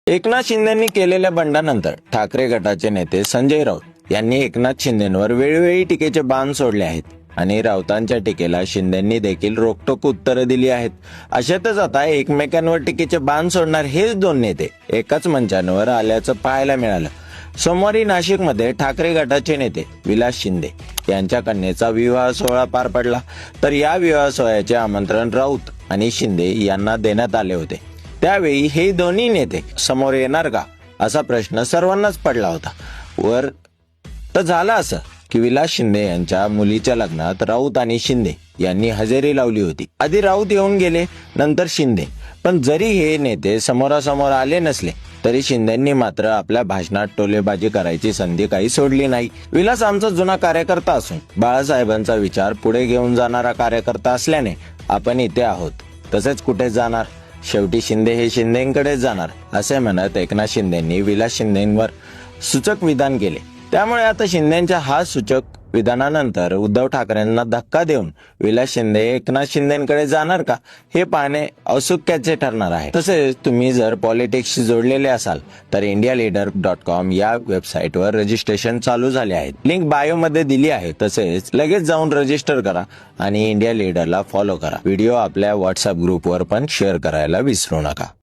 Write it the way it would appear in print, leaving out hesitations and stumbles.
एकनाथ शिंदेंनी केलेल्या बंडानंतर ठाकरे गटाचे नेते संजय राऊत यांनी एकनाथ शिंदेंवर वेळोवेळी टीकेचे बाण सोडले आहेत आणि राऊतांच्या टीकेला शिंदेंनी देखील रोखठोक उत्तरं दिली आहेत. अशातच आता एकमेकांवर टीकेचे बाण सोडणार हेच दोन नेते एकाच मंचावर आल्याचं पाहायला मिळालं. सोमवारी नाशिकमध्ये ठाकरे गटाचे नेते विलास शिंदे यांच्या कन्येचा विवाह सोहळा पार पडला. तर या विवाह सोहळ्याचे आमंत्रण राऊत आणि शिंदे यांना देण्यात आले होते. त्यावेळी हे दोन्ही नेते समोर येणार का असा प्रश्न सर्वांनाच पडला होता. वर तर झालं असं की विलास शिंदे यांच्या मुलीच्या लग्नात राऊत आणि शिंदे यांनी हजेरी लावली होती. आधी राऊत येऊन गेले, नंतर शिंदे. पण जरी हे नेते समोरासमोर आले नसले तरी शिंदेंनी मात्र आपल्या भाषणात टोलेबाजी करायची संधी काही सोडली नाही. विलास आमचा जुना कार्यकर्ता असून बाळासाहेबांचा विचार पुढे घेऊन जाणारा कार्यकर्ता असल्याने आपण इथे आहोत, तसेच कुठे जाणार, शेवटी शिंदे हे शिंदेंकडेच जाणार असे म्हणत एकनाथ शिंदेंनी विलास शिंदेंवर सूचक विधान केले. त्यामुळे आता शिंदेंच्या हा सूचक विधानानंतर उद्धव ठाकरेंना धक्का देऊन विलास शिंदे एकनाथ शिंदेंकडे जाणार का हे पाहणे औत्सुक्याचे ठरणार आहे. तसेच तुम्ही जर पॉलिटिक्सशी जोडलेले असाल तर indialeader.com या वेबसाईटवर रजिस्ट्रेशन चालू झाले आहे. लिंक बायोमध्ये दिली आहे. तसेच लगेच जाऊन रजिस्टर करा आणि इंडिया लीडरला फॉलो करा. व्हिडिओ आपल्या व्हॉट्सअप ग्रुपवर पण शेअर करायला विसरू नका.